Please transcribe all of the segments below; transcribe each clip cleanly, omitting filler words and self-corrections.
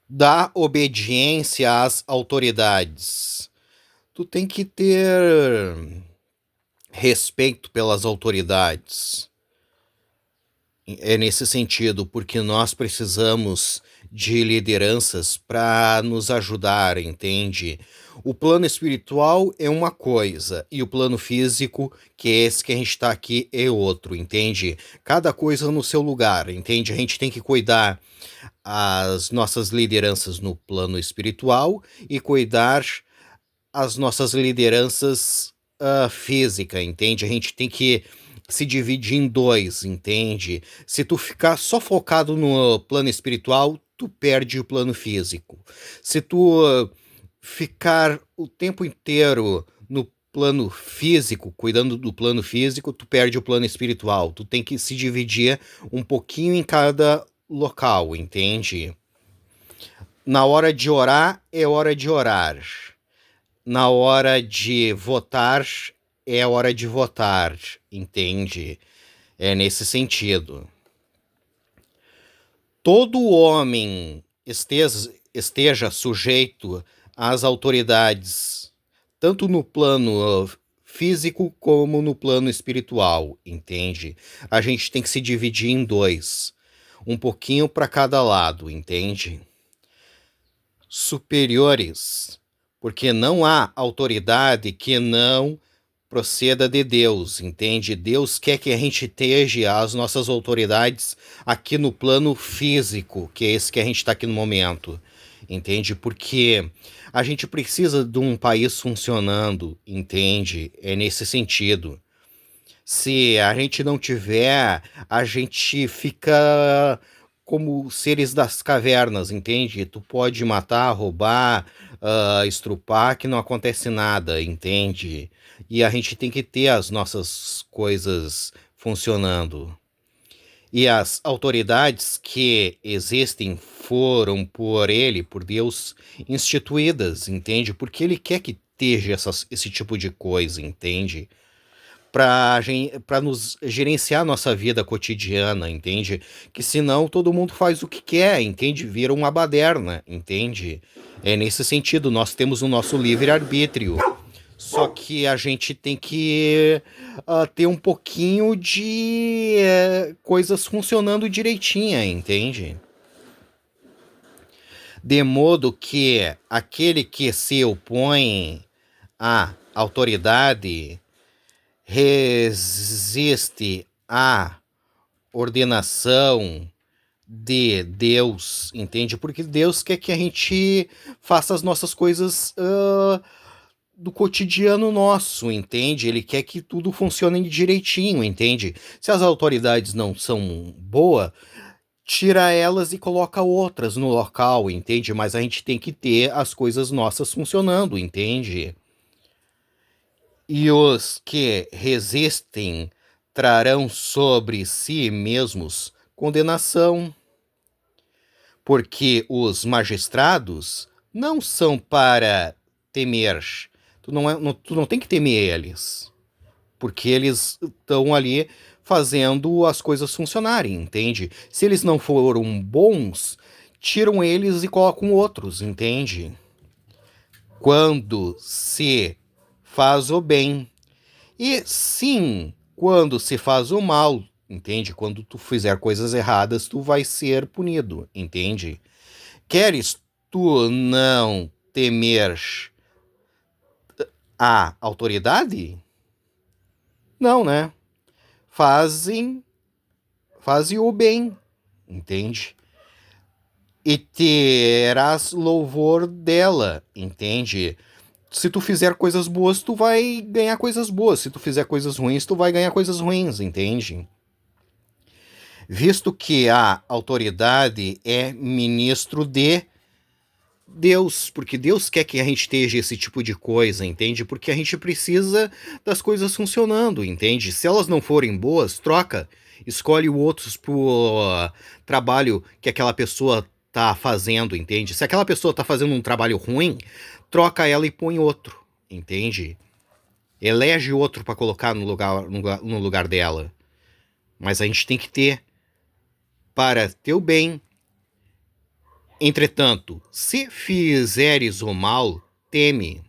da obediência às autoridades. Tu tem que ter respeito pelas autoridades. É nesse sentido, porque nós precisamos de lideranças para nos ajudar, entende? O plano espiritual é uma coisa e o plano físico, que é esse que a gente está aqui, é outro, entende? Cada coisa no seu lugar, entende? A gente tem que cuidar as nossas lideranças no plano espiritual e cuidar as nossas lideranças física, entende? A gente tem que se dividir em dois, entende? Se tu ficar só focado no plano espiritual, tu perde o plano físico. Se tu ficar o tempo inteiro no plano físico, cuidando do plano físico, tu perde o plano espiritual. Tu tem que se dividir um pouquinho em cada local, entende? Na hora de orar, é hora de orar. Na hora de votar, é hora de votar, entende? É nesse sentido. Todo homem esteja sujeito às autoridades, tanto no plano físico como no plano espiritual, entende? A gente tem que se dividir em dois, um pouquinho para cada lado, entende? Superiores, porque não há autoridade que não proceda de Deus, entende? Deus quer que a gente esteja as nossas autoridades aqui no plano físico, que é esse que a gente está aqui no momento, entende? Porque a gente precisa de um país funcionando, entende? É nesse sentido. Se a gente não tiver, a gente fica como seres das cavernas, entende? Tu pode matar, roubar, estrupar, que não acontece nada, entende? E a gente tem que ter as nossas coisas funcionando. E as autoridades que existem foram por ele, por Deus, instituídas, entende? Porque ele quer que esteja esse tipo de coisa, entende? Para nos gerenciar nossa vida cotidiana, entende? Que senão todo mundo faz o que quer, entende? Vira uma baderna, entende? É nesse sentido, nós temos o nosso livre-arbítrio. Só que a gente tem que ter um pouquinho de coisas funcionando direitinha, entende? De modo que aquele que se opõe à autoridade resiste à ordenação de Deus, entende? Porque Deus quer que a gente faça as nossas coisas do cotidiano nosso, entende? Ele quer que tudo funcione direitinho, entende? Se as autoridades não são boas, tira elas e coloca outras no local, entende? Mas a gente tem que ter as coisas nossas funcionando, entende? E os que resistem trarão sobre si mesmos condenação, porque os magistrados não são para temer. Tu não tem que temer eles, porque eles estão ali fazendo as coisas funcionarem, entende? Se eles não foram bons, tiram eles e colocam outros, entende? Quando se faz o bem. E sim, quando se faz o mal, entende? Quando tu fizer coisas erradas, tu vai ser punido, entende? Queres tu não temer a autoridade? Não, né? Fazem, fazem o bem, entende? E terás louvor dela, entende? Se tu fizer coisas boas, tu vai ganhar coisas boas. Se tu fizer coisas ruins, tu vai ganhar coisas ruins, entende? Visto que a autoridade é ministro de Deus, porque Deus quer que a gente esteja esse tipo de coisa, entende? Porque a gente precisa das coisas funcionando, entende? Se elas não forem boas, troca. Escolhe outros pro trabalho que aquela pessoa tá fazendo, entende? Se aquela pessoa tá fazendo um trabalho ruim, troca ela e põe outro, entende? Elege outro para colocar no lugar dela. Mas a gente tem que ter para teu bem Entretanto, se fizeres o mal, teme,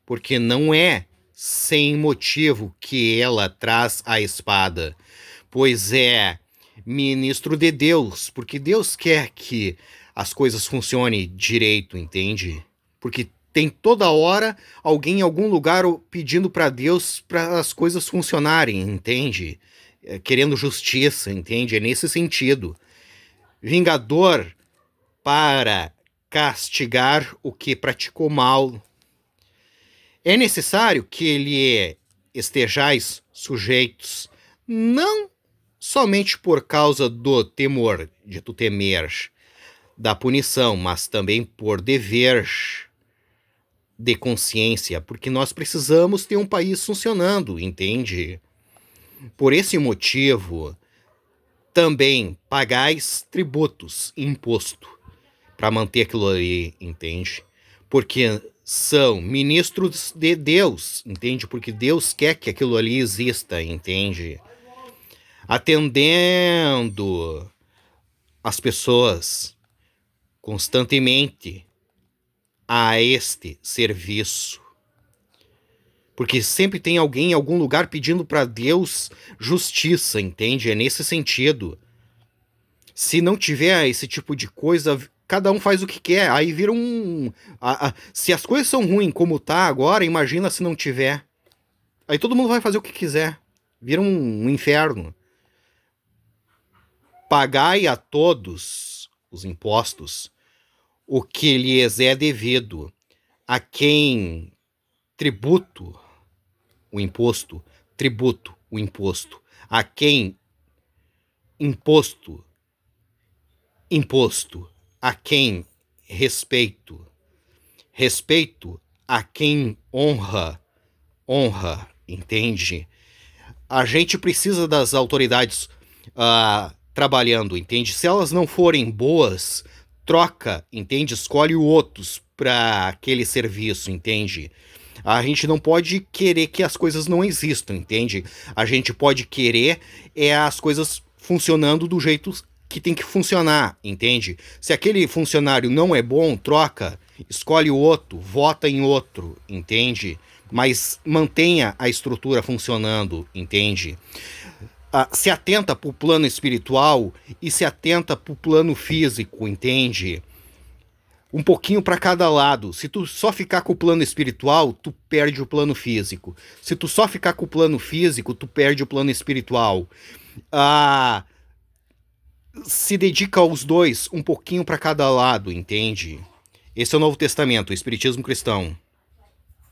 porque não é sem motivo que ela traz a espada, pois é ministro de Deus, porque Deus quer que as coisas funcionem direito, entende? Porque tem toda hora alguém em algum lugar pedindo para Deus para as coisas funcionarem, entende? Querendo justiça, entende? É nesse sentido. Vingador para castigar o que praticou mal. É necessário que lhe estejais sujeitos, não somente por causa do temor, de tu temer da punição, mas também por dever de consciência, porque nós precisamos ter um país funcionando, entende? Por esse motivo, também pagais tributos, imposto, para manter aquilo ali, entende? Porque são ministros de Deus, entende? Porque Deus quer que aquilo ali exista, entende? Atendendo as pessoas constantemente a este serviço. Porque sempre tem alguém em algum lugar pedindo para Deus justiça, entende? É nesse sentido. Se não tiver esse tipo de coisa, cada um faz o que quer. Aí vira um. Se as coisas são ruins como tá agora, imagina se não tiver. Aí todo mundo vai fazer o que quiser. Vira um inferno. Pagai a todos os impostos o que lhes é devido, a quem tributo o imposto, tributo o imposto, a quem imposto, imposto, a quem respeito, respeito a quem honra, honra, entende? A gente precisa das autoridades trabalhando, entende? Se elas não forem boas, troca, entende? Escolhe outros para aquele serviço, entende? A gente não pode querer que as coisas não existam, entende? A gente pode querer as coisas funcionando do jeito que tem que funcionar, entende? Se aquele funcionário não é bom, troca, escolhe outro, vota em outro, entende? Mas mantenha a estrutura funcionando, entende? Se atenta pro plano espiritual e se atenta pro plano físico, entende? Um pouquinho para cada lado. Se tu só ficar com o plano espiritual, tu perde o plano físico. Se tu só ficar com o plano físico, tu perde o plano espiritual. Se dedica aos dois, um pouquinho para cada lado, entende? Esse é o Novo Testamento, o Espiritismo cristão.